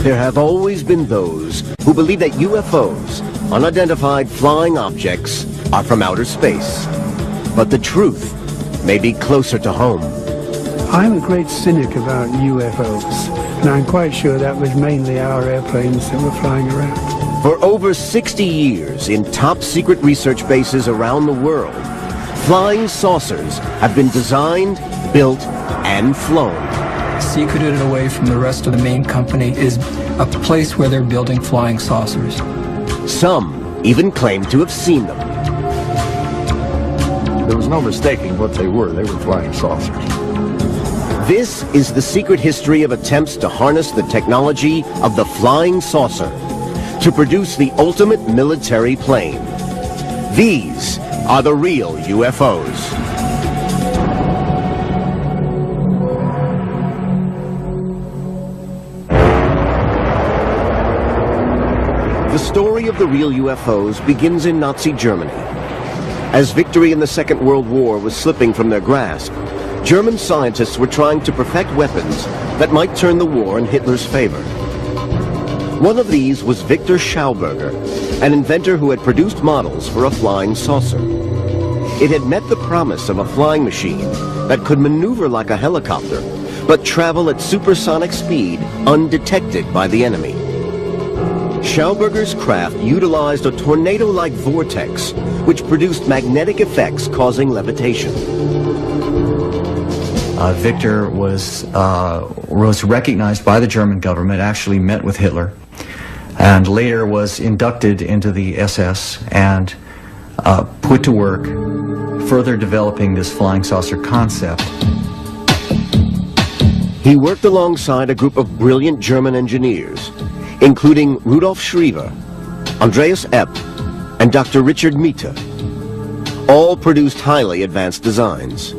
There have always been those who believe that UFOs, unidentified flying objects, are from outer space. But the truth may be closer to home. I'm a great cynic about UFOs, and I'm quite sure that was mainly our airplanes that were flying around. For over 60 years, in top-secret research bases around the world, flying saucers have been designed, built, and flown. Secreted away from the rest of the main company is a place where they're building flying saucers. Some even claim to have seen them. There was no mistaking what they were. They were flying saucers. This is the secret history of attempts to harness the technology of the flying saucer to produce the ultimate military plane. These are the real UFOs. The story of the real UFOs begins in Nazi Germany. As victory in the Second World War was slipping from their grasp, German scientists were trying to perfect weapons that might turn the war in Hitler's favor. One of these was Victor Schauberger, an inventor who had produced models for a flying saucer. It had met the promise of a flying machine that could maneuver like a helicopter, but travel at supersonic speed undetected by the enemy. Schauberger's craft utilized a tornado-like vortex, which produced magnetic effects causing levitation. Victor was recognized by the German government, actually met with Hitler, and later was inducted into the SS and put to work further developing this flying saucer concept. He worked alongside a group of brilliant German engineers, including Rudolf Schriever, Andreas Epp, and Dr. Richard Miete. All produced highly advanced designs.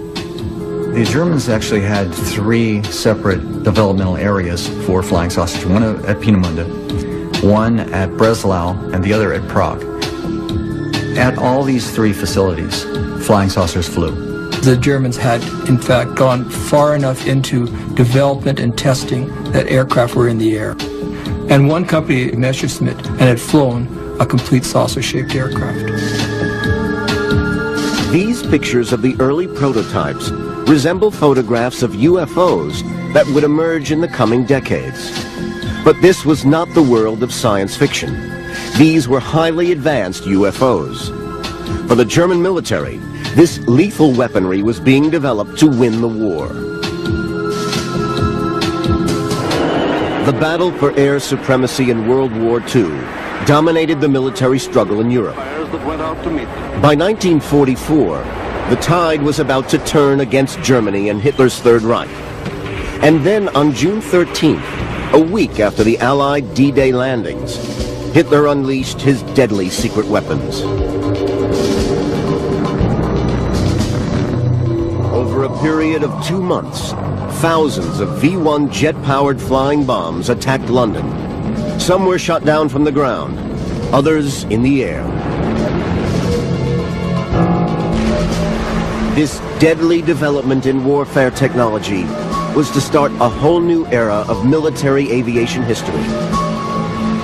The Germans actually had 3 separate developmental areas for flying saucers, one at Peenemünde, one at Breslau, and the other at Prague. At all these 3 facilities, flying saucers flew. The Germans had, in fact, gone far enough into development and testing that aircraft were in the air. And one company, Messerschmitt, and had flown a complete saucer-shaped aircraft. These pictures of the early prototypes resemble photographs of UFOs that would emerge in the coming decades. But this was not the world of science fiction. These were highly advanced UFOs. For the German military, this lethal weaponry was being developed to win the war. The battle for air supremacy in World War II dominated the military struggle in Europe. By 1944, the tide was about to turn against Germany and Hitler's Third Reich. And then on June 13th, a week after the Allied D-Day landings, Hitler unleashed his deadly secret weapons. Over a period of 2 months, thousands of V-1 jet-powered flying bombs attacked London. Some were shot down from the ground, others in the air. This deadly development in warfare technology was to start a whole new era of military aviation history.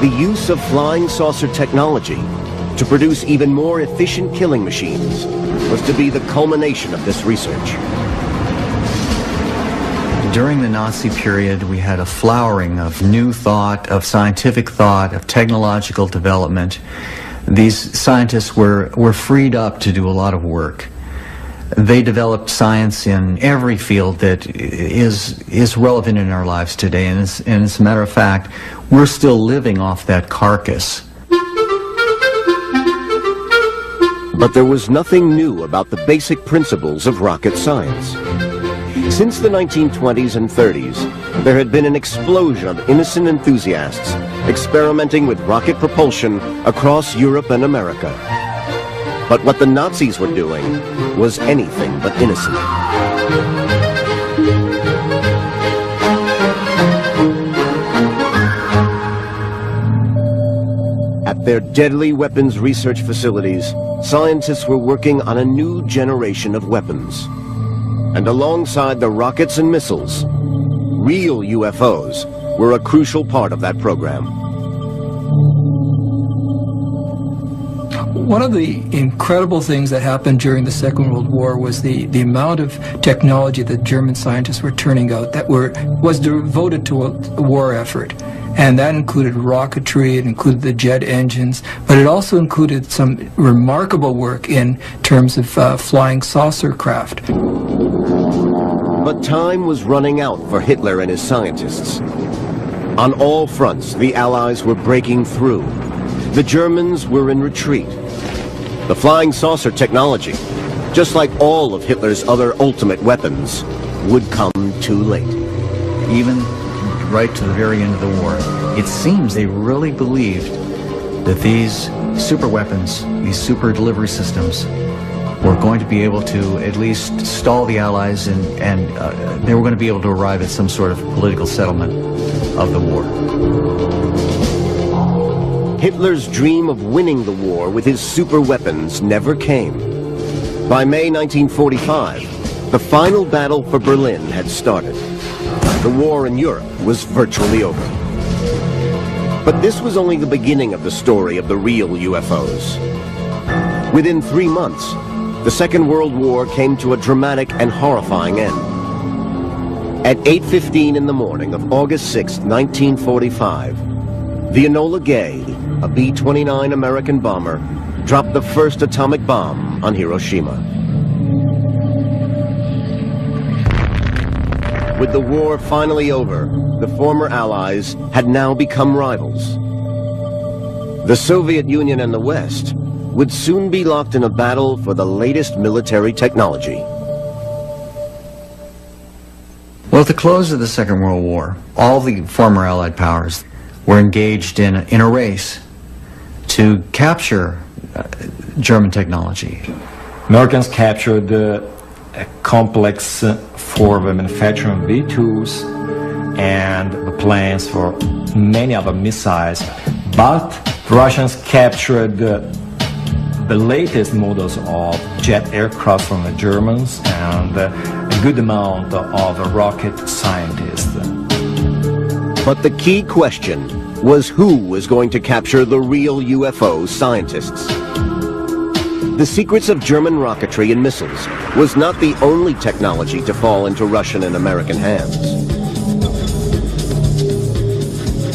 The use of flying saucer technology to produce even more efficient killing machines was to be the culmination of this research. During the Nazi period, we had a flowering of new thought, of scientific thought, of technological development. These scientists were freed up to do a lot of work. They developed science in every field that is relevant in our lives today, and as a matter of fact, we're still living off that carcass. But there was nothing new about the basic principles of rocket science. Since the 1920s and 30s, there had been an explosion of innocent enthusiasts experimenting with rocket propulsion across Europe and America. But what the Nazis were doing was anything but innocent. At their deadly weapons research facilities, scientists were working on a new generation of weapons. And alongside the rockets and missiles, real UFOs were a crucial part of that program. One of the incredible things that happened during the Second World War was the amount of technology that German scientists were turning out that was devoted to a war effort. And that included rocketry, it included the jet engines, but it also included some remarkable work in terms of flying saucer craft. But time was running out for Hitler and his scientists. On all fronts, the Allies were breaking through. The Germans were in retreat. The flying saucer technology, just like all of Hitler's other ultimate weapons, would come too late. Even right to the very end of the war, it seems they really believed that these super weapons, these super delivery systems, were going to be able to at least stall the Allies and they were going to be able to arrive at some sort of political settlement of the war. Hitler's dream of winning the war with his super weapons never came. By May 1945, the final battle for Berlin had started. The war in Europe was virtually over. But this was only the beginning of the story of the real UFOs. Within 3 months, the Second World War came to a dramatic and horrifying end. At 8:15 in the morning of August 6, 1945, the Enola Gay, a B-29 American bomber, dropped the first atomic bomb on Hiroshima. With the war finally over, the former Allies had now become rivals. The Soviet Union and the West would soon be locked in a battle for the latest military technology. Well, at the close of the Second World War, all the former Allied powers were engaged in a race to capture German technology. Americans captured a complex for the manufacturing V-2s and the plans for many other missiles, but Russians captured the latest models of jet aircraft from the Germans and a good amount of rocket scientists. But the key question was who was going to capture the real UFO scientists. The secrets of German rocketry and missiles was not the only technology to fall into Russian and American hands.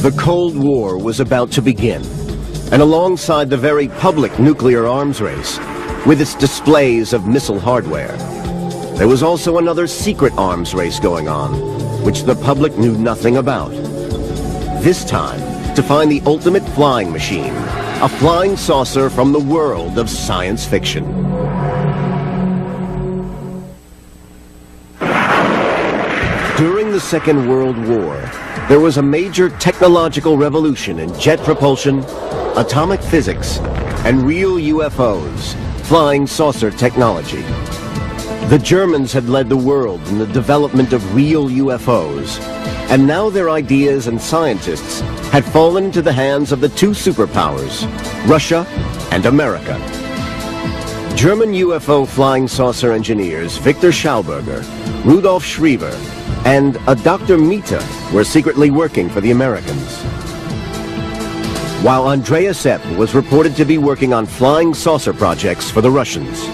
The Cold War was about to begin, and alongside the very public nuclear arms race, with its displays of missile hardware, there was also another secret arms race going on, which the public knew nothing about. This time, to find the ultimate flying machine, a flying saucer from the world of science fiction. During the Second World War, there was a major technological revolution in jet propulsion, atomic physics, and real UFOs, flying saucer technology. The Germans had led the world in the development of real UFOs, and now their ideas and scientists had fallen into the hands of the two superpowers, Russia and America. German UFO flying saucer engineers Victor Schauberger, Rudolf Schriever, and a Dr. Mita were secretly working for the Americans, while Andreas Epp was reported to be working on flying saucer projects for the Russians.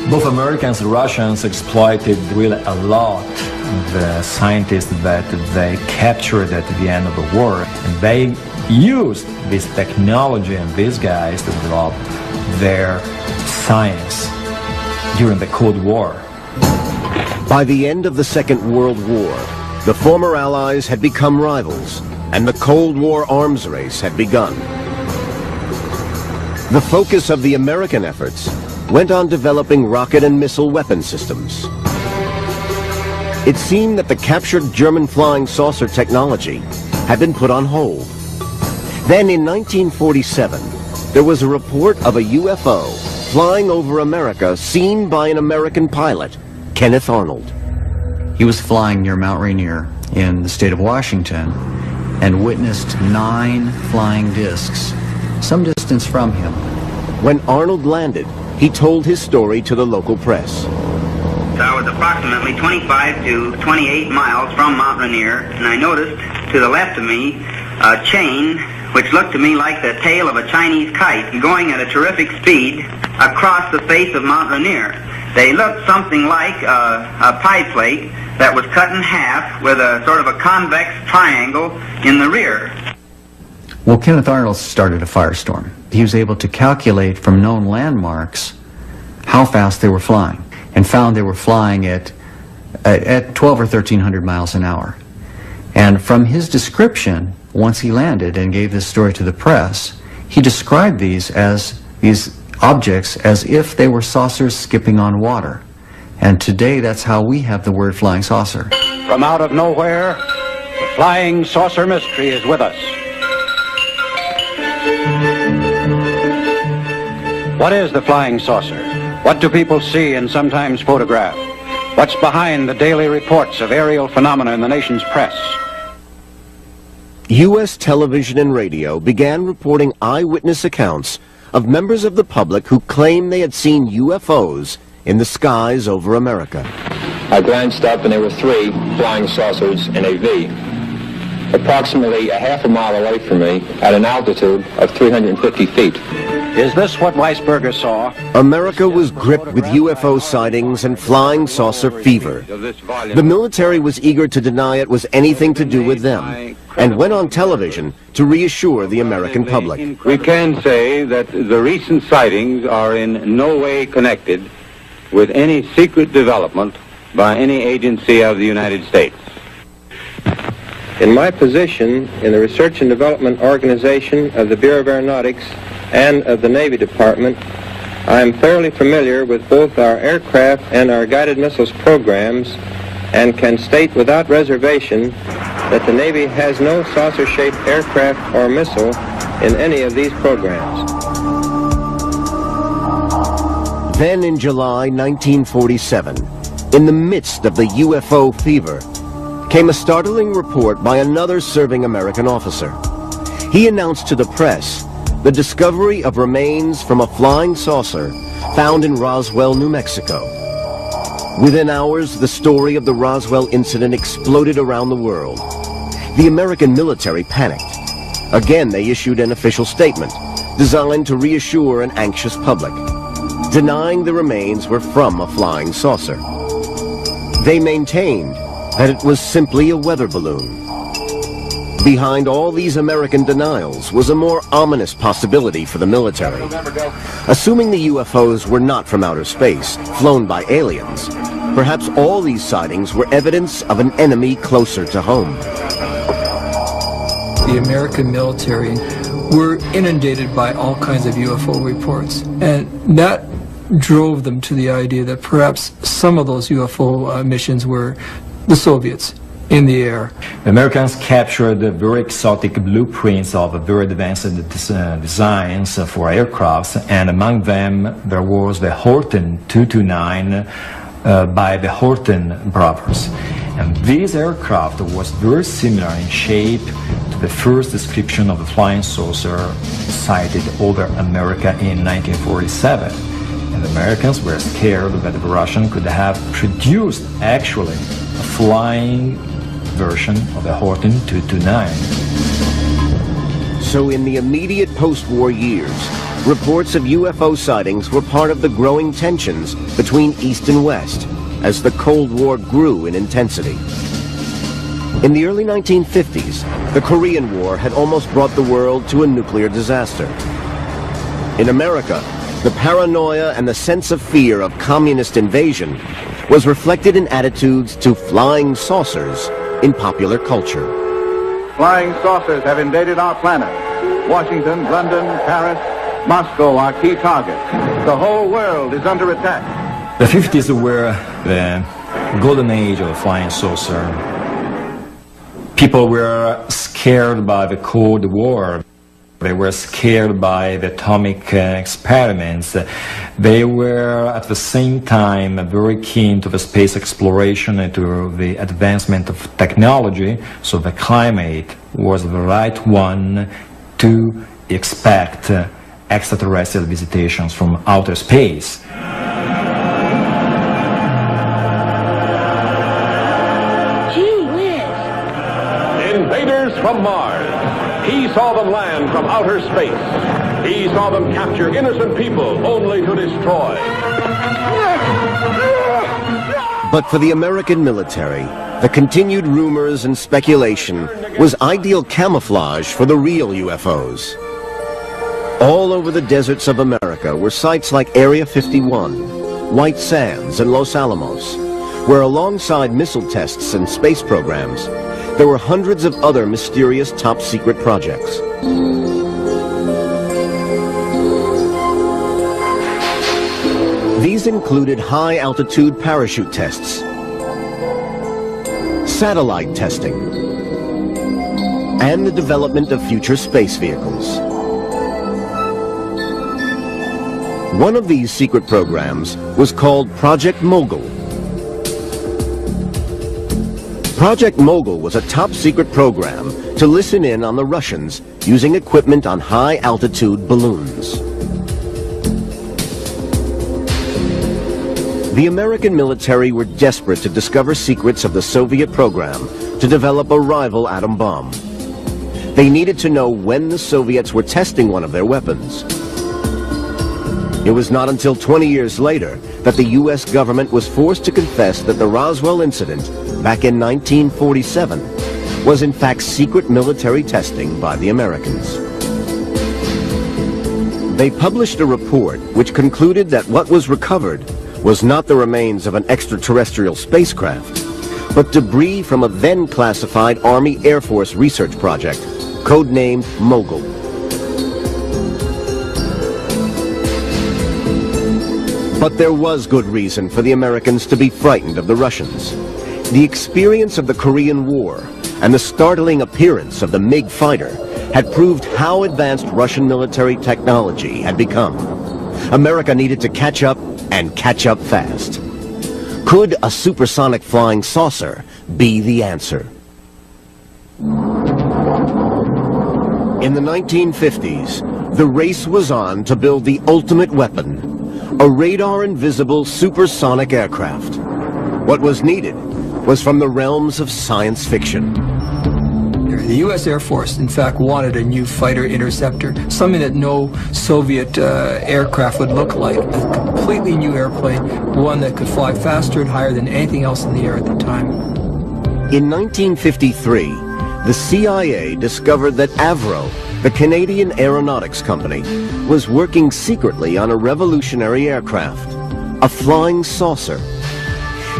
Both Americans and Russians exploited really a lot the scientists that they captured at the end of the war, and they used this technology and these guys to develop their science during the Cold War. By the end of the Second World War, the former Allies had become rivals, and the Cold War arms race had begun. The focus of the American efforts went on developing rocket and missile weapon systems. It seemed that the captured German flying saucer technology had been put on hold. Then in 1947, there was a report of a UFO flying over America seen by an American pilot, Kenneth Arnold. He was flying near Mount Rainier in the state of Washington and witnessed 9 flying discs some distance from him. When Arnold landed, he told his story to the local press. I was approximately 25 to 28 miles from Mount Rainier, and I noticed to the left of me a chain which looked to me like the tail of a Chinese kite going at a terrific speed across the face of Mount Rainier. They looked something like a pie plate that was cut in half with a sort of a convex triangle in the rear. Well, Kenneth Arnold started a firestorm. He was able to calculate from known landmarks how fast they were flying, and found they were flying at 12 or 1300 miles an hour. And from his description, once he landed and gave this story to the press, he described these objects as if they were saucers skipping on water. And today, that's how we have the word flying saucer. From out of nowhere, the flying saucer mystery is with us. What is the flying saucer? What do people see and sometimes photograph? What's behind the daily reports of aerial phenomena in the nation's press? U.S. television and radio began reporting eyewitness accounts of members of the public who claimed they had seen UFOs in the skies over America. I glanced up and there were 3 flying saucers in a V, approximately a half a mile away from me at an altitude of 350 feet. Is this what Weisberger saw? America was gripped with UFO sightings and flying saucer fever. The military was eager to deny it was anything to do with them, and went on television to reassure the American public. We can say that the recent sightings are in no way connected with any secret development by any agency of the United States. In my position in the Research and Development Organization of the Bureau of Aeronautics and of the Navy Department, I am thoroughly familiar with both our aircraft and our guided missiles programs, and can state without reservation that the Navy has no saucer-shaped aircraft or missile in any of these programs. Then in July 1947, in the midst of the UFO fever, came a startling report by another serving American officer. He announced to the press the discovery of remains from a flying saucer found in Roswell, New Mexico. Within hours, the story of the Roswell incident exploded around the world. The American military panicked. Again, they issued an official statement designed to reassure an anxious public, denying the remains were from a flying saucer. They maintained that it was simply a weather balloon. Behind all these American denials was a more ominous possibility for the military. Assuming the UFOs were not from outer space, flown by aliens, perhaps all these sightings were evidence of an enemy closer to home. The American military were inundated by all kinds of UFO reports, and that drove them to the idea that perhaps some of those UFO missions were the Soviets in the air. The Americans captured very exotic blueprints of very advanced designs for aircrafts, and among them there was the Horten 229 by the Horten brothers. And this aircraft was very similar in shape to the first description of the flying saucer sighted over America in 1947. And the Americans were scared that the Russians could have produced actually a flying version of the Horten 229. So in the immediate post-war years, reports of UFO sightings were part of the growing tensions between East and West as the Cold War grew in intensity. In the early 1950s, the Korean War had almost brought the world to a nuclear disaster. In America, the paranoia and the sense of fear of communist invasion was reflected in attitudes to flying saucers in popular culture. Flying saucers have invaded our planet. Washington, London, Paris, Moscow are key targets. The whole world is under attack. The 50s were the golden age of the flying saucer. People were scared by the Cold War. They were scared by the atomic experiments. They were at the same time very keen to the space exploration and to the advancement of technology, so the climate was the right one to expect extraterrestrial visitations from outer space. Invaders from Mars. He saw them land from outer space. He saw them capture innocent people only to destroy. But for the American military, the continued rumors and speculation was ideal camouflage for the real UFOs. All over the deserts of America were sites like Area 51, White Sands, and Los Alamos, where alongside missile tests and space programs, there were hundreds of other mysterious top-secret projects. These included high-altitude parachute tests, satellite testing, and the development of future space vehicles. One of these secret programs was called Project Mogul. Project Mogul was a top-secret program to listen in on the Russians using equipment on high-altitude balloons. The American military were desperate to discover secrets of the Soviet program to develop a rival atom bomb. They needed to know when the Soviets were testing one of their weapons. It was not until 20 years later that the U.S. government was forced to confess that the Roswell incident, back in 1947, was in fact secret military testing by the Americans. They published a report which concluded that what was recovered was not the remains of an extraterrestrial spacecraft, but debris from a then classified Army Air Force research project, codenamed Mogul. But there was good reason for the Americans to be frightened of the Russians. The experience of the Korean War and the startling appearance of the MiG fighter had proved how advanced Russian military technology had become. America needed to catch up, and catch up fast. Could a supersonic flying saucer be the answer? In the 1950s, the race was on to build the ultimate weapon, a radar-invisible supersonic aircraft. What was needed was from the realms of science fiction. The U.S. Air Force, in fact, wanted a new fighter interceptor, something that no Soviet aircraft would look like, a completely new airplane, one that could fly faster and higher than anything else in the air at the time. In 1953, the CIA discovered that Avro, the Canadian aeronautics company, was working secretly on a revolutionary aircraft, a flying saucer.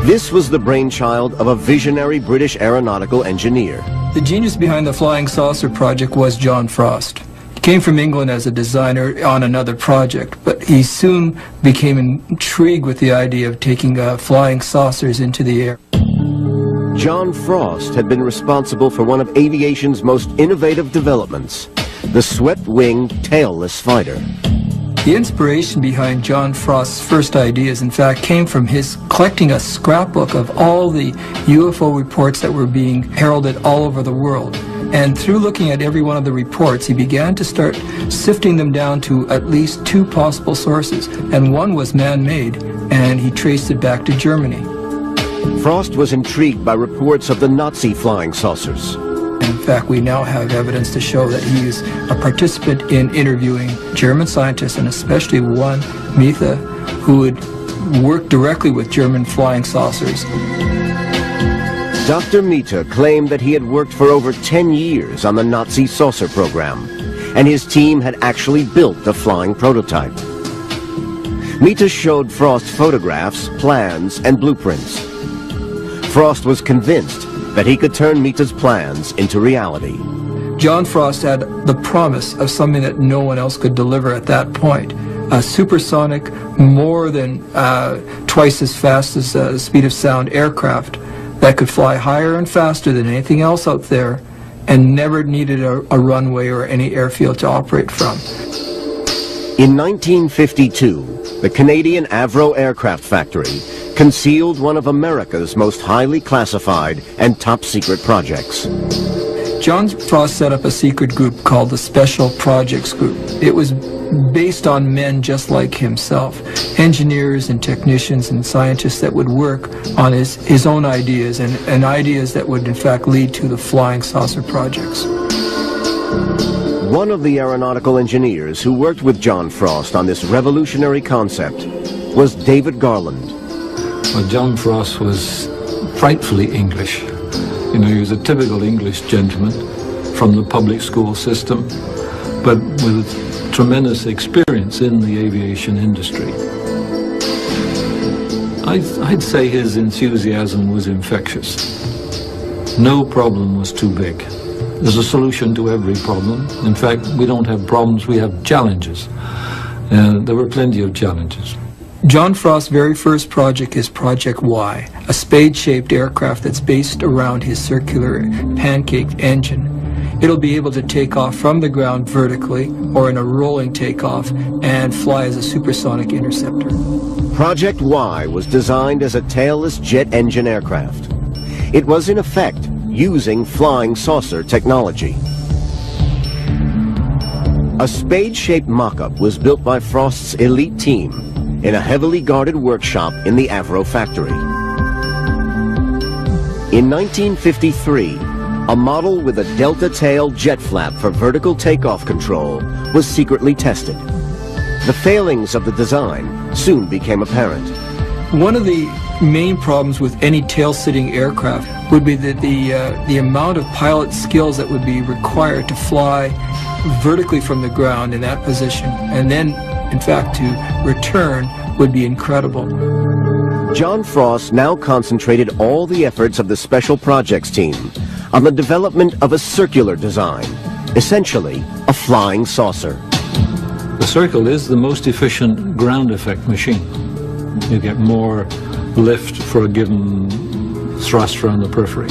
This was the brainchild of a visionary British aeronautical engineer. The genius behind the Flying Saucer project was John Frost. He came from England as a designer on another project, but he soon became intrigued with the idea of taking flying saucers into the air. John Frost had been responsible for one of aviation's most innovative developments, the swept-wing tailless fighter. The inspiration behind John Frost's first ideas, in fact, came from his collecting a scrapbook of all the UFO reports that were being heralded all over the world. And through looking at every one of the reports, he began to start sifting them down to at least two possible sources. And one was man-made, and he traced it back to Germany. Frost was intrigued by reports of the Nazi flying saucers. In fact, we now have evidence to show that he is a participant in interviewing German scientists, and especially one, Mita, who would work directly with German flying saucers. Dr. Mita claimed that he had worked for over 10 years on the Nazi saucer program, and his team had actually built the flying prototype. Mita showed Frost photographs, plans, and blueprints. Frost was convinced that he could turn Mita's plans into reality. John Frost had the promise of something that no one else could deliver at that point. A supersonic, more than twice as fast as the speed of sound aircraft that could fly higher and faster than anything else out there and never needed a runway or any airfield to operate from. In 1952, the Canadian Avro Aircraft Factory concealed one of America's most highly classified and top-secret projects. John Frost set up a secret group called the Special Projects Group. It was based on men just like himself, engineers and technicians and scientists that would work on his own ideas and ideas that would in fact lead to the flying saucer projects. One of the aeronautical engineers who worked with John Frost on this revolutionary concept was David Garland. Well, John Frost was frightfully English. You know, he was a typical English gentleman from the public school system, but with tremendous experience in the aviation industry. I'd say his enthusiasm was infectious. No problem was too big. There's a solution to every problem. In fact, we don't have problems, we have challenges. And there were plenty of challenges. John Frost's very first project is Project Y, a spade-shaped aircraft that's based around his circular pancake engine. It'll be able to take off from the ground vertically or in a rolling takeoff and fly as a supersonic interceptor. Project Y was designed as a tailless jet engine aircraft. It was in effect using flying saucer technology. A spade-shaped mock-up was built by Frost's elite team in a heavily guarded workshop in the Avro factory. In 1953, a model with a delta tail jet flap for vertical takeoff control was secretly tested. The failings of the design soon became apparent. One of the main problems with any tail-sitting aircraft would be that the amount of pilot skills that would be required to fly vertically from the ground in that position, and then, in fact, to return would be incredible. John Frost now concentrated all the efforts of the Special Projects team on the development of a circular design, essentially a flying saucer. The Circle is the most efficient ground effect machine. You get more lift for a given thrust around the periphery.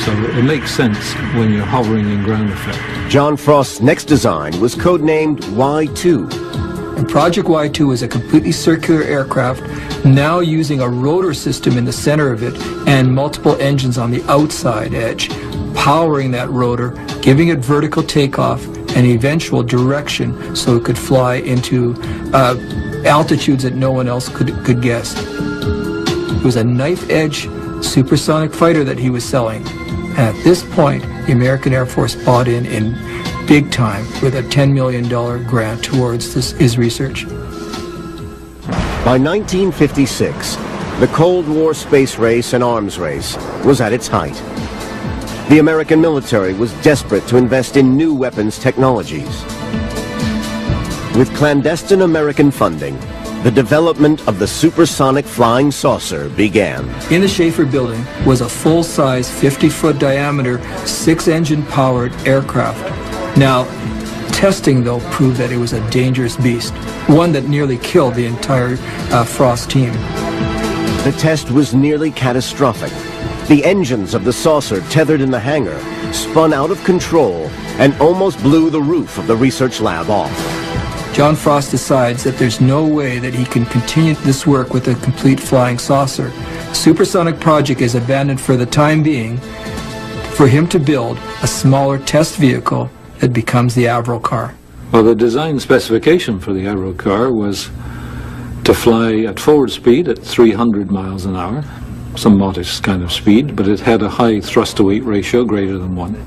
So it makes sense when you're hovering in ground effect. John Frost's next design was codenamed Y2. And Project Y2 is a completely circular aircraft, now using a rotor system in the center of it and multiple engines on the outside edge, powering that rotor, giving it vertical takeoff and eventual direction so it could fly into altitudes that no one else could guess. It was a knife-edge supersonic fighter that he was selling. And at this point, the American Air Force bought in big time with a $10 million grant towards his research. By 1956, the Cold War space race and arms race was at its height. The American military was desperate to invest in new weapons technologies. With clandestine American funding, the development of the supersonic flying saucer began. In the Schaefer building was a full-size 50-foot diameter 6-engine powered aircraft. Now, testing though proved that it was a dangerous beast, one that nearly killed the entire Frost team. The test was nearly catastrophic. The engines of the saucer tethered in the hangar spun out of control and almost blew the roof of the research lab off. John Frost decides that there's no way that he can continue this work with a complete flying saucer. Supersonic project is abandoned for the time being for him to build a smaller test vehicle that becomes the Avro car. Well, the design specification for the Avro car was to fly at forward speed at 300 miles an hour, some modest kind of speed, but it had a high thrust-to-weight ratio greater than 1.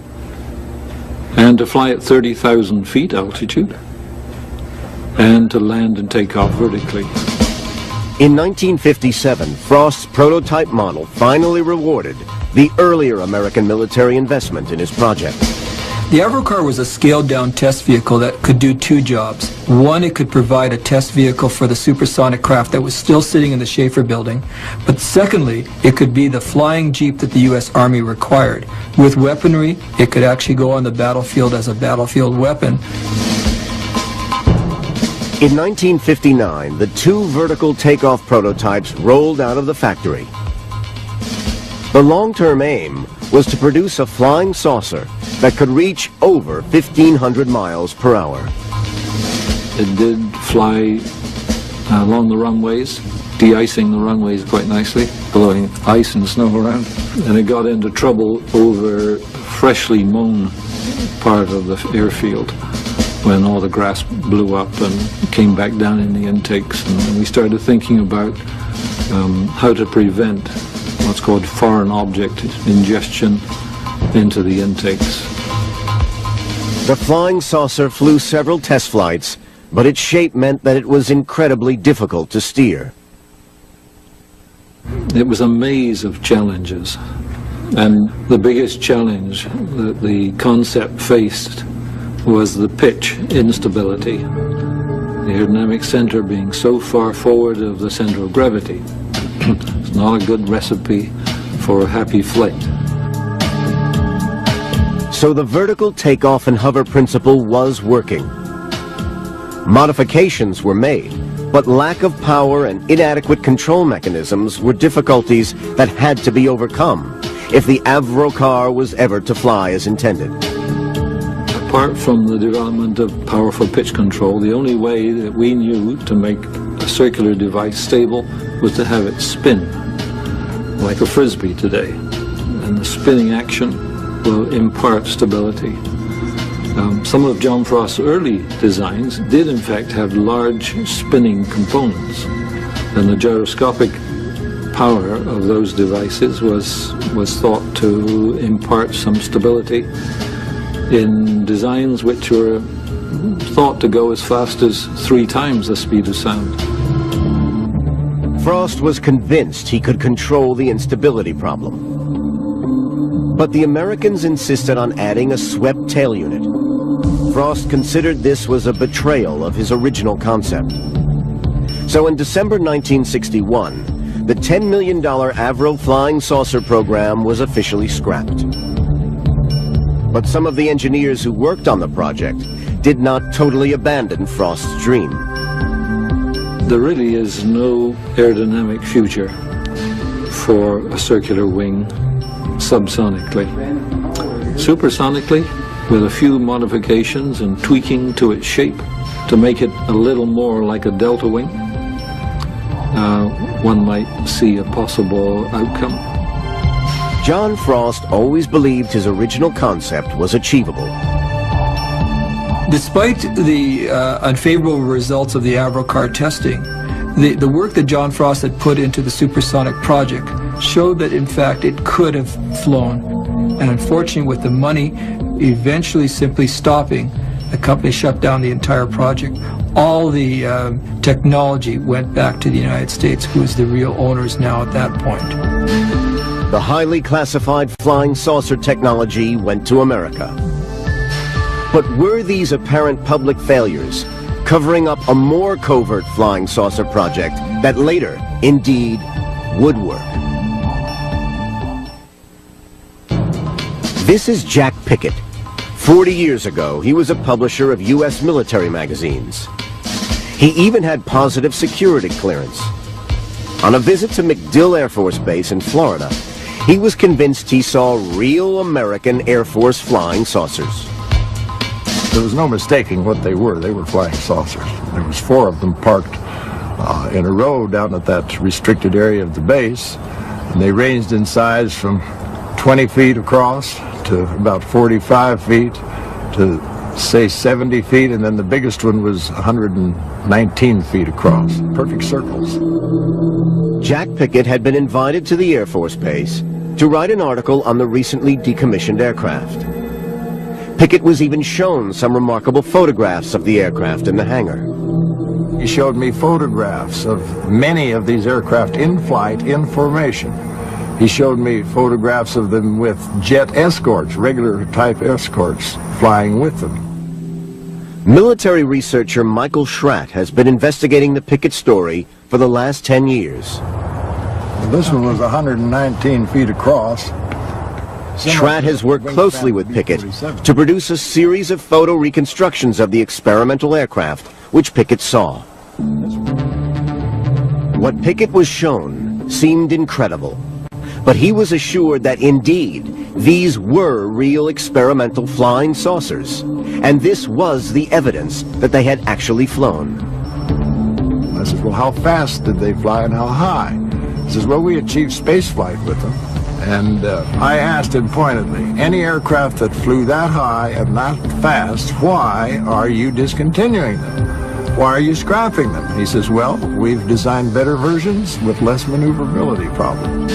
And to fly at 30,000 feet altitude, and to land and take off vertically. In 1957, Frost's prototype model finally rewarded the earlier American military investment in his project. The Avro car was a scaled-down test vehicle that could do two jobs. One, it could provide a test vehicle for the supersonic craft that was still sitting in the Schaefer building. But secondly, it could be the flying jeep that the U.S. Army required. With weaponry, it could actually go on the battlefield as a battlefield weapon. In 1959, the two vertical takeoff prototypes rolled out of the factory. The long-term aim was to produce a flying saucer that could reach over 1,500 miles per hour. It did fly along the runways, de-icing the runways quite nicely, blowing ice and snow around. And it got into trouble over freshly mown part of the airfield, when all the grass blew up and came back down in the intakes. And we started thinking about how to prevent what's called foreign object ingestion into the intakes. The flying saucer flew several test flights, but its shape meant that it was incredibly difficult to steer. It was a maze of challenges, and the biggest challenge that the concept faced was the pitch instability, the aerodynamic center being so far forward of the center of gravity. It's not a good recipe for a happy flight. So the vertical takeoff and hover principle was working. Modifications were made, but lack of power and inadequate control mechanisms were difficulties that had to be overcome if the Avro car was ever to fly as intended. Apart from the development of powerful pitch control, the only way that we knew to make a circular device stable was to have it spin, like a frisbee today. And the spinning action will impart stability. Some of John Frost's early designs did in fact have large spinning components, and the gyroscopic power of those devices was thought to impart some stability in designs which were thought to go as fast as 3 times the speed of sound. Frost was convinced he could control the instability problem. But the Americans insisted on adding a swept tail unit. Frost considered this was a betrayal of his original concept. So in December 1961, the $10 million Avro flying saucer program was officially scrapped. But some of the engineers who worked on the project did not totally abandon Frost's dream. There really is no aerodynamic future for a circular wing subsonically. Supersonically, with a few modifications and tweaking to its shape to make it a little more like a delta wing, one might see a possible outcome. John Frost always believed his original concept was achievable. Despite the unfavorable results of the Avro car testing, the work that John Frost had put into the supersonic project showed that in fact it could have flown. And unfortunately, with the money eventually simply stopping, the company shut down the entire project. All the technology went back to the United States, who is the real owners now at that point. The highly classified flying saucer technology went to America. But were these apparent public failures covering up a more covert flying saucer project that later, indeed, would work? This is Jack Pickett. 40 years ago, he was a publisher of U.S. military magazines. He even had positive security clearance. On a visit to MacDill Air Force Base in Florida, he was convinced he saw real American Air Force flying saucers. There was no mistaking what they were. They were flying saucers. There was 4 of them parked in a row down at that restricted area of the base, and they ranged in size from 20 feet across to about 45 feet to say 70 feet, and then the biggest one was 119 feet across. Perfect circles. Jack Pickett had been invited to the Air Force Base to write an article on the recently decommissioned aircraft. Pickett was even shown some remarkable photographs of the aircraft in the hangar. He showed me photographs of many of these aircraft in flight, in formation. He showed me photographs of them with jet escorts, regular type escorts, flying with them. Military researcher Michael Schratt has been investigating the Pickett story for the last 10 years. This one was 119 feet across. Schratt has worked closely with Pickett to produce a series of photo reconstructions of the experimental aircraft which Pickett saw. What Pickett was shown seemed incredible, but he was assured that indeed these were real experimental flying saucers, and this was the evidence that they had actually flown. I said, well, how fast did they fly and how high? He says, well, we achieved space flight with them. And I asked him pointedly, any aircraft that flew that high and that fast, why are you discontinuing them? Why are you scrapping them? He says, well, we've designed better versions with less maneuverability problems.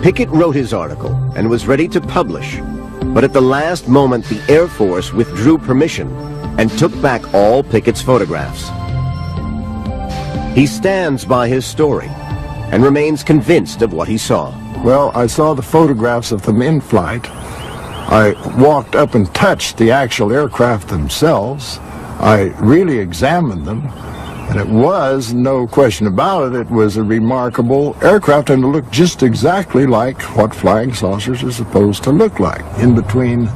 Pickett wrote his article and was ready to publish, but at the last moment the Air Force withdrew permission and took back all Pickett's photographs. He stands by his story and remains convinced of what he saw. Well, I saw the photographs of them in flight. I walked up and touched the actual aircraft themselves. I really examined them, and it was, no question about it, it was a remarkable aircraft, and it looked just exactly like what flying saucers are supposed to look like, in between.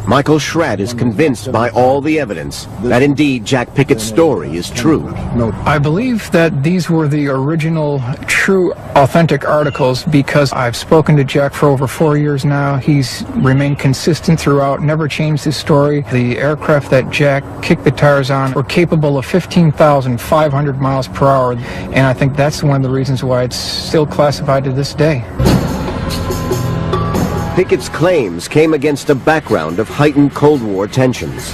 Michael Schratt is convinced by all the evidence that indeed Jack Pickett's story is true. I believe that these were the original, true, authentic articles because I've spoken to Jack for over 4 years now. He's remained consistent throughout, never changed his story. The aircraft that Jack kicked the tires on were capable of 15,500 miles per hour, and I think that's one of the reasons why it's still classified to this day. Pickett's claims came against a background of heightened Cold War tensions.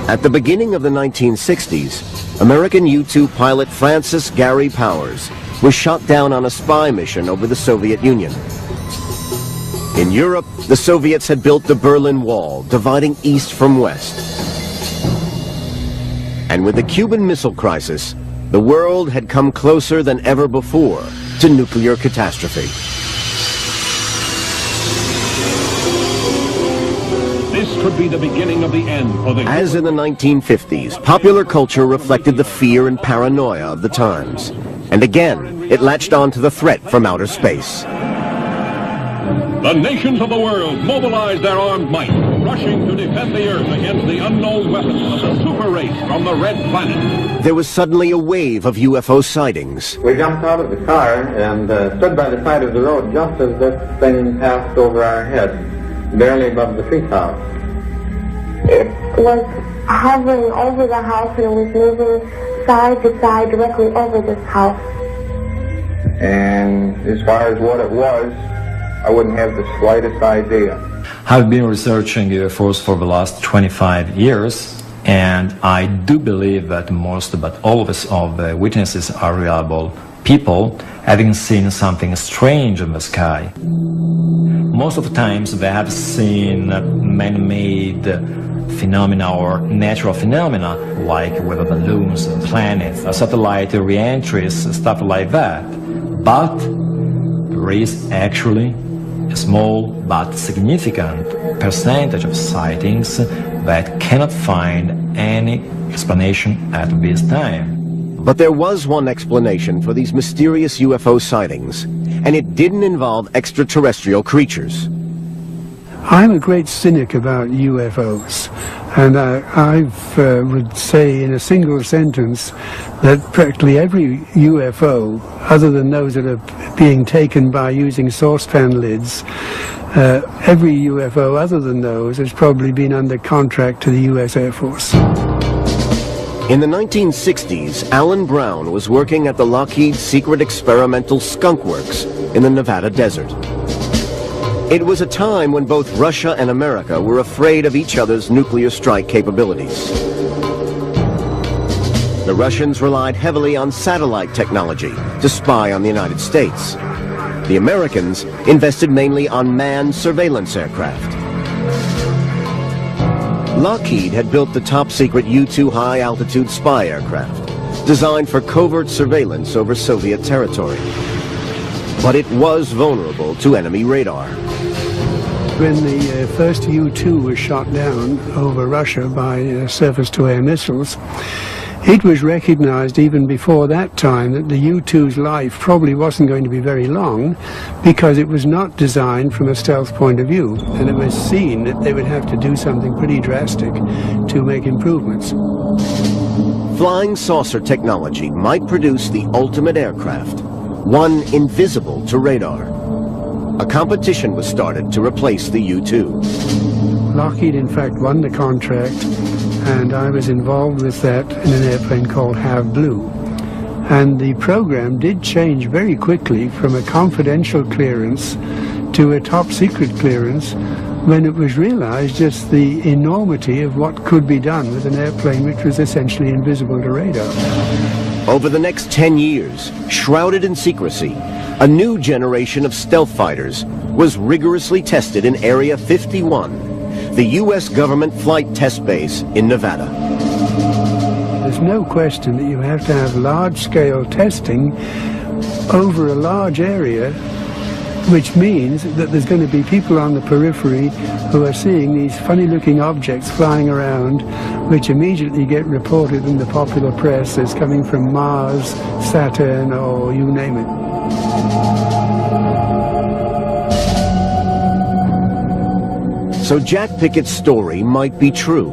At the beginning of the 1960s, American U-2 pilot Francis Gary Powers was shot down on a spy mission over the Soviet Union. In Europe, the Soviets had built the Berlin Wall, dividing east from west. And with the Cuban Missile Crisis, the world had come closer than ever before to nuclear catastrophe. This could be the beginning of the end for the... As in the 1950s, popular culture reflected the fear and paranoia of the times. And again, it latched on to the threat from outer space. The nations of the world mobilized their armed might, rushing to defend the Earth against the unknown weapons of the super race from the Red Planet. There was suddenly a wave of UFO sightings. We jumped out of the car and stood by the side of the road just as this thing passed over our heads, barely above the treetops. It was hovering over the house and it was moving side to side directly over this house. And as far as what it was, I wouldn't have the slightest idea. I've been researching UFOs for the last 25 years, and I do believe that most, but all of the witnesses are reliable people having seen something strange in the sky. Most of the times they have seen man-made phenomena or natural phenomena like weather balloons, planets, satellite re-entries, stuff like that. But there is actually a small but significant percentage of sightings that cannot find any explanation at this time. But there was one explanation for these mysterious UFO sightings, and it didn't involve extraterrestrial creatures. I'm a great cynic about UFOs, and I would say in a single sentence that practically every UFO, other than those that are being taken by using saucepan lids, every UFO other than those has probably been under contract to the U.S. Air Force. In the 1960s, Alan Brown was working at the Lockheed Secret Experimental Skunk Works in the Nevada desert. It was a time when both Russia and America were afraid of each other's nuclear strike capabilities. The Russians relied heavily on satellite technology to spy on the United States. The Americans invested mainly on manned surveillance aircraft. Lockheed had built the top-secret U-2 high-altitude spy aircraft, designed for covert surveillance over Soviet territory. But it was vulnerable to enemy radar. When the first U-2 was shot down over Russia by surface-to-air missiles, it was recognized even before that time that the U-2's life probably wasn't going to be very long because it was not designed from a stealth point of view, and it was seen that they would have to do something pretty drastic to make improvements. Flying saucer technology might produce the ultimate aircraft, one invisible to radar. A competition was started to replace the U-2. Lockheed, in fact, won the contract, and I was involved with that in an airplane called Have Blue. And the program did change very quickly from a confidential clearance to a top secret clearance when it was realized just the enormity of what could be done with an airplane which was essentially invisible to radar. Over the next 10 years, shrouded in secrecy, a new generation of stealth fighters was rigorously tested in Area 51, the U.S. government flight test base in Nevada. There's no question that you have to have large-scale testing over a large area, which means that there's going to be people on the periphery who are seeing these funny-looking objects flying around, which immediately get reported in the popular press as coming from Mars, Saturn, or you name it. So Jack Pickett's story might be true.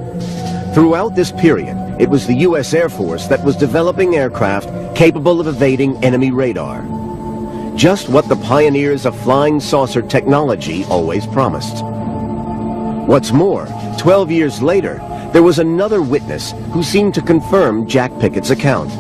Throughout this period, it was the U.S. Air Force that was developing aircraft capable of evading enemy radar. Just what the pioneers of flying saucer technology always promised. What's more, 12 years later, there was another witness who seemed to confirm Jack Pickett's account.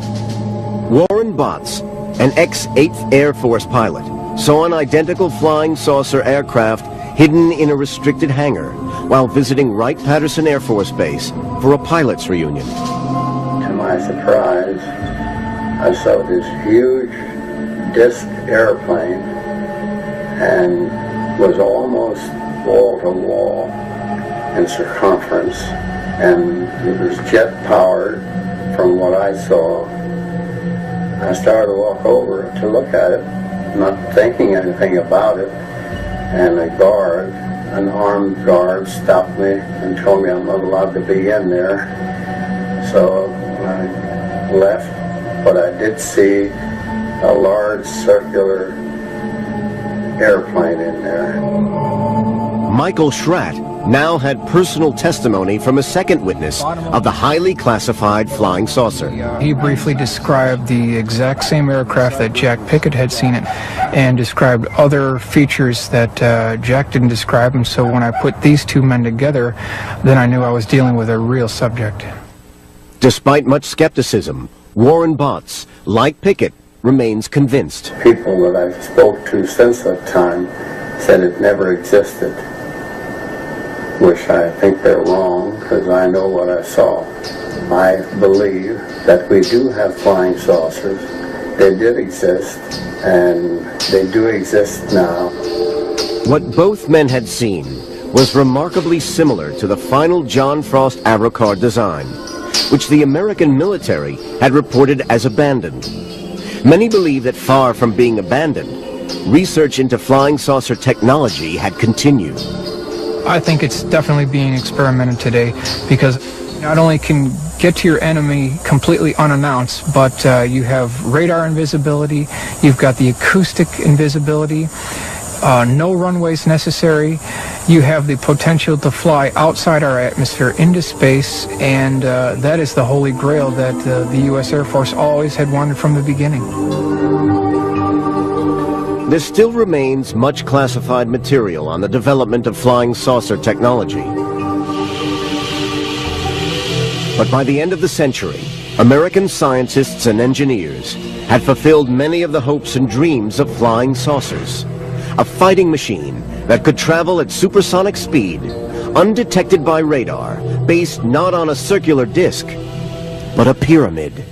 Warren Botts, an ex-8th Air Force pilot, saw an identical flying saucer aircraft hidden in a restricted hangar while visiting Wright-Patterson Air Force Base for a pilot's reunion. To my surprise, I saw this huge disc airplane and was almost wall-to-wall in circumference, and it was jet-powered from what I saw. I started to walk over to look at it, not thinking anything about it, and an armed guard, stopped me and told me I'm not allowed to be in there. So I left, but I did see a large circular airplane in there. Michael Schratt now had personal testimony from a second witness of the highly classified flying saucer. He briefly described the exact same aircraft that Jack Pickett had seen it, and described other features that Jack didn't describe. And so when I put these two men together, then I knew I was dealing with a real subject. Despite much skepticism, Warren Botts, like Pickett, remains convinced. People that I spoke to since that time said it never existed, which I think they're wrong, because I know what I saw. I believe that we do have flying saucers. They did exist, and they do exist now. What both men had seen was remarkably similar to the final John Frost Aerocar design, which the American military had reported as abandoned. Many believe that far from being abandoned, research into flying saucer technology had continued. I think it's definitely being experimented today, because not only can get to your enemy completely unannounced, but you have radar invisibility, you've got the acoustic invisibility, no runways necessary, you have the potential to fly outside our atmosphere into space, and that is the holy grail that the U.S. Air Force always had wanted from the beginning. There still remains much classified material on the development of flying saucer technology. But by the end of the century, American scientists and engineers had fulfilled many of the hopes and dreams of flying saucers. A fighting machine that could travel at supersonic speed, undetected by radar, based not on a circular disc, but a pyramid.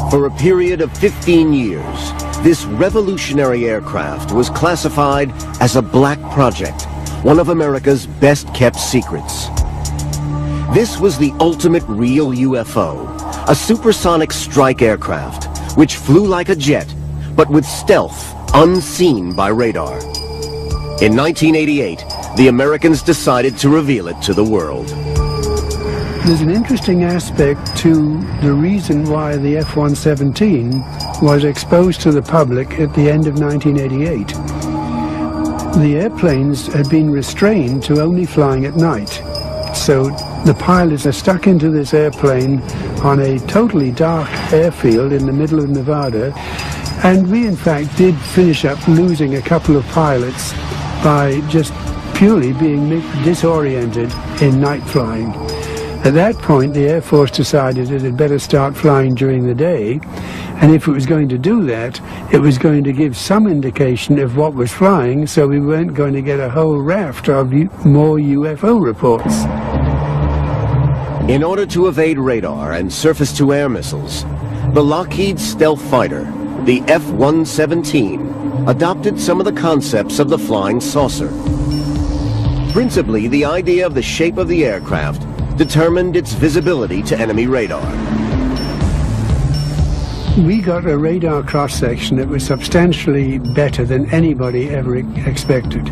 For a period of 15 years, this revolutionary aircraft was classified as a black project, one of America's best-kept secrets. This was the ultimate real UFO, a supersonic strike aircraft, which flew like a jet, but with stealth unseen by radar. In 1988, the Americans decided to reveal it to the world. There's an interesting aspect to the reason why the F-117 was exposed to the public at the end of 1988. The airplanes had been restrained to only flying at night. So the pilots are stuck into this airplane on a totally dark airfield in the middle of Nevada. And we, in fact, did finish up losing a couple of pilots by just purely being disoriented in night flying. At that point, the Air Force decided it had better start flying during the day, and if it was going to do that, it was going to give some indication of what was flying, so we weren't going to get a whole raft of more UFO reports. In order to evade radar and surface-to-air missiles, the Lockheed stealth fighter, the F-117, adopted some of the concepts of the flying saucer. Principally, the idea of the shape of the aircraft determined its visibility to enemy radar. We got a radar cross-section that was substantially better than anybody ever expected.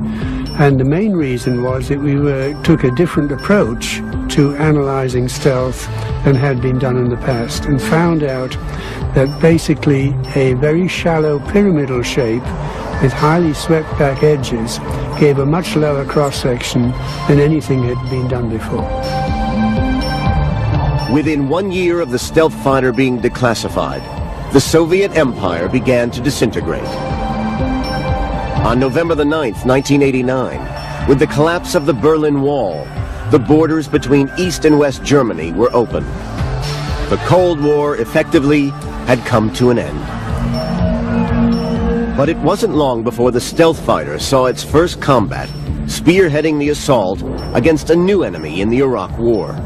And the main reason was that we took a different approach to analyzing stealth than had been done in the past, and found out that basically a very shallow pyramidal shape with highly swept back edges gave a much lower cross-section than anything had been done before. Within 1 year of the stealth fighter being declassified, the Soviet Empire began to disintegrate. On November the 9th, 1989, with the collapse of the Berlin Wall, the borders between East and West Germany were open. The Cold War effectively had come to an end. But it wasn't long before the stealth fighter saw its first combat, spearheading the assault against a new enemy in the Iraq War.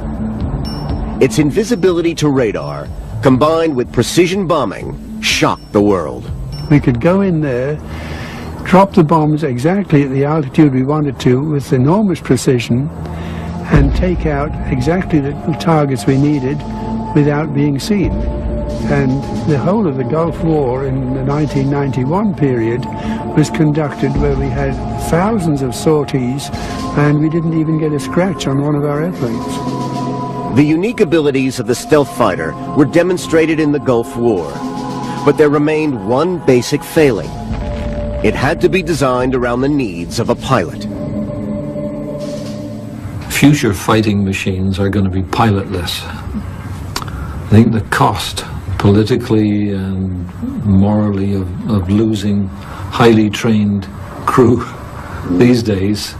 Its invisibility to radar, combined with precision bombing, shocked the world. We could go in there, drop the bombs exactly at the altitude we wanted to with enormous precision, and take out exactly the targets we needed without being seen. And the whole of the Gulf War in the 1991 period was conducted where we had thousands of sorties and we didn't even get a scratch on one of our airplanes. The unique abilities of the stealth fighter were demonstrated in the Gulf War, but there remained one basic failing. It had to be designed around the needs of a pilot. Future fighting machines are going to be pilotless. I think the cost, politically and morally, of losing highly trained crew these days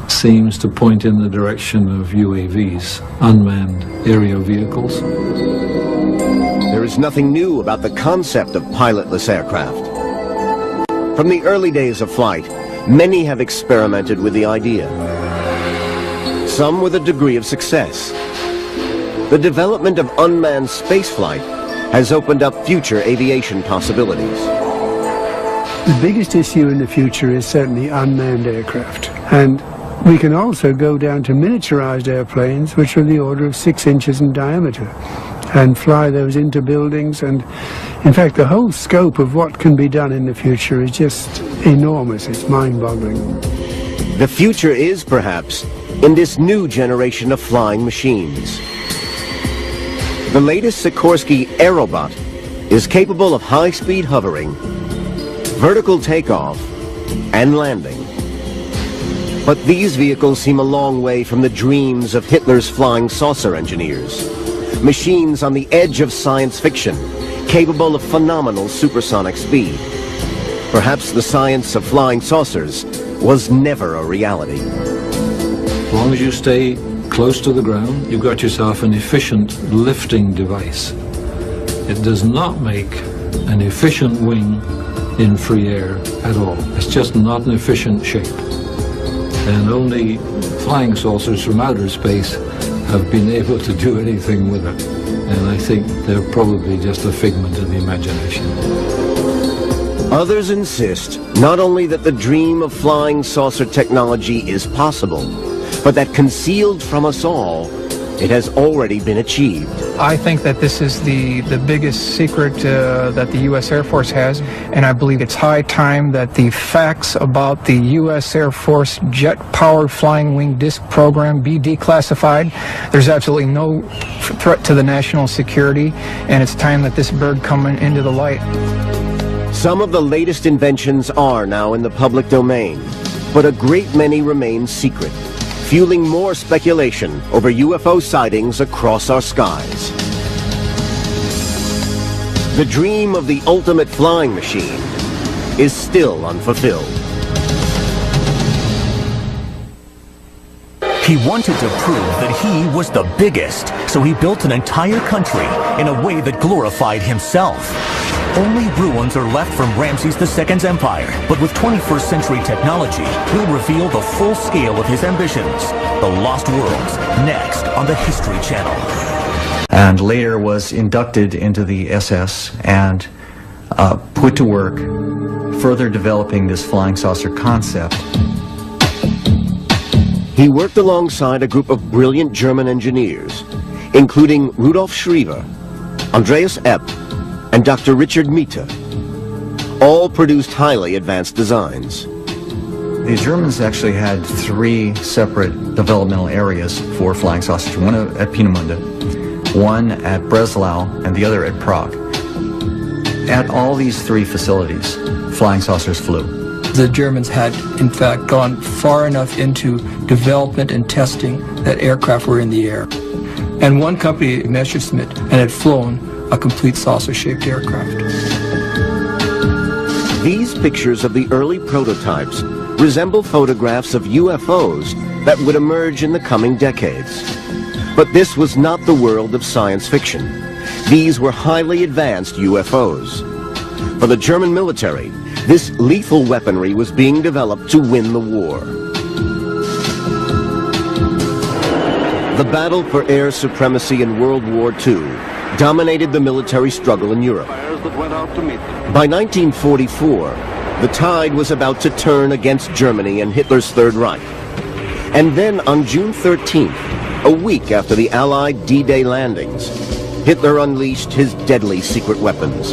seems to point in the direction of UAVs, unmanned aerial vehicles. There is nothing new about the concept of pilotless aircraft. From the early days of flight, many have experimented with the idea. Some with a degree of success. The development of unmanned spaceflight has opened up future aviation possibilities. The biggest issue in the future is certainly unmanned aircraft. And we can also go down to miniaturized airplanes, which are the order of 6 inches in diameter, and fly those into buildings. And in fact, the whole scope of what can be done in the future is just enormous. It's mind-boggling. The future is, perhaps, in this new generation of flying machines. The latest Sikorsky Aerobot is capable of high-speed hovering, vertical takeoff, and landing. But these vehicles seem a long way from the dreams of Hitler's flying saucer engineers. Machines on the edge of science fiction, capable of phenomenal supersonic speed. Perhaps the science of flying saucers was never a reality. As long as you stay close to the ground, you've got yourself an efficient lifting device. It does not make an efficient wing in free air at all. It's just not an efficient shape. And only flying saucers from outer space have been able to do anything with it. And I think they're probably just a figment of the imagination. Others insist not only that the dream of flying saucer technology is possible, but that concealed from us all, it has already been achieved. I think that this is the biggest secret that the U.S. Air Force has, and I believe it's high time that the facts about the U.S. Air Force jet-powered flying wing disc program be declassified. There's absolutely no threat to the national security, and it's time that this bird come into the light. Some of the latest inventions are now in the public domain, but a great many remain secret, fueling more speculation over UFO sightings across our skies. The dream of the ultimate flying machine is still unfulfilled. He wanted to prove that he was the biggest, so he built an entire country in a way that glorified himself. Only ruins are left from Ramses II's empire, but with 21st century technology, he'll reveal the full scale of his ambitions. The Lost Worlds, next on the History Channel. And later was inducted into the SS and put to work further developing this flying saucer concept. He worked alongside a group of brilliant German engineers, including Rudolf Schriever, Andreas Epp, and Dr. Richard Miete. All produced highly advanced designs. The Germans actually had 3 separate developmental areas for flying saucers. One at Peenemünde, one at Breslau, and the other at Prague. At all these 3 facilities, flying saucers flew. The Germans had, in fact, gone far enough into development and testing that aircraft were in the air. And one company, Messerschmitt, and had flown a complete saucer-shaped aircraft. These pictures of the early prototypes resemble photographs of UFOs that would emerge in the coming decades. But this was not the world of science fiction. These were highly advanced UFOs. For the German military, this lethal weaponry was being developed to win the war. The battle for air supremacy in World War II dominated the military struggle in Europe. By 1944, the tide was about to turn against Germany and Hitler's Third Reich. And then on June 13th, a week after the Allied D-Day landings, Hitler unleashed his deadly secret weapons.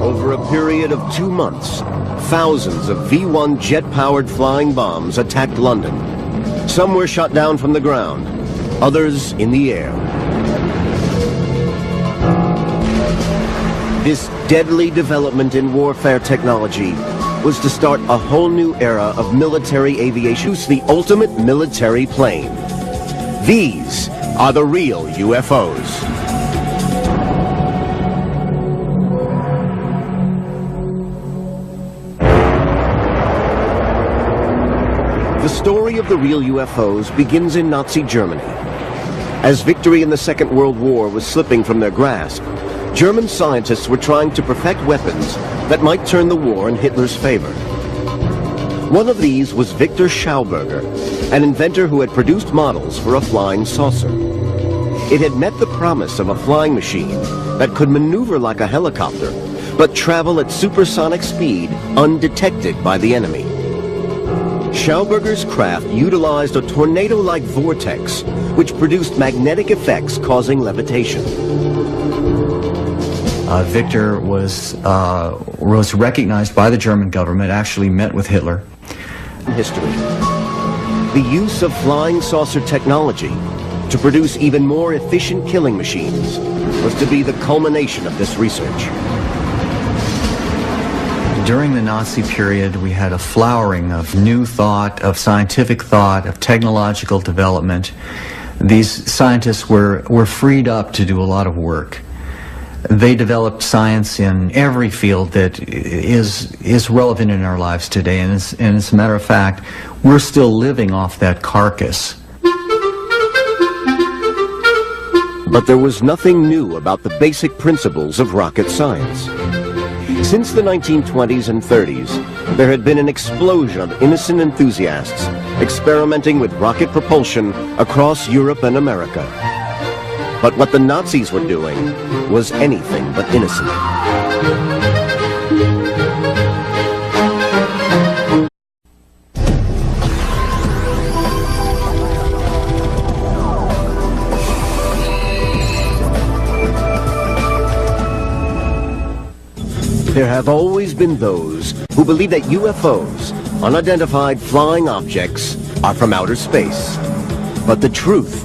Over a period of 2 months, thousands of V-1 jet-powered flying bombs attacked London. Some were shot down from the ground, others in the air. This deadly development in warfare technology was to start a whole new era of military aviation, the ultimate military plane. These are the real UFOs. The story of the real UFOs begins in Nazi Germany. As victory in the Second World War was slipping from their grasp, German scientists were trying to perfect weapons that might turn the war in Hitler's favor. One of these was Victor Schauberger, an inventor who had produced models for a flying saucer. It had met the promise of a flying machine that could maneuver like a helicopter, but travel at supersonic speed undetected by the enemy. Schauberger's craft utilized a tornado-like vortex, which produced magnetic effects causing levitation. Victor was recognized by the German government, actually met with Hitler. History. The use of flying saucer technology to produce even more efficient killing machines was to be the culmination of this research. During the Nazi period, we had a flowering of new thought, of scientific thought, of technological development. These scientists were freed up to do a lot of work. They developed science in every field that is relevant in our lives today, and as a matter of fact, we're still living off that carcass. But there was nothing new about the basic principles of rocket science. Since the 1920s and 30s, there had been an explosion of innocent enthusiasts experimenting with rocket propulsion across Europe and America. But what the Nazis were doing was anything but innocent. There have always been those who believe that UFOs, unidentified flying objects, are from outer space. But the truth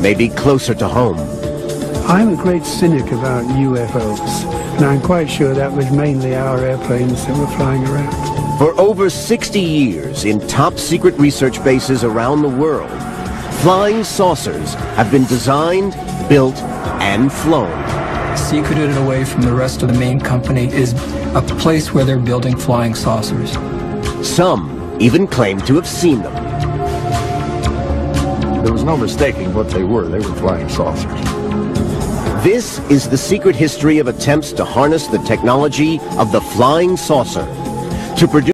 may be closer to home. I'm a great cynic about UFOs, and I'm quite sure that was mainly our airplanes that were flying around. For over 60 years, in top-secret research bases around the world, flying saucers have been designed, built, and flown. Secreted away from the rest of the main company is a place where they're building flying saucers. Some even claimed to have seen them. There was no mistaking what they were. They were flying saucers. This is the secret history of attempts to harness the technology of the flying saucer to produce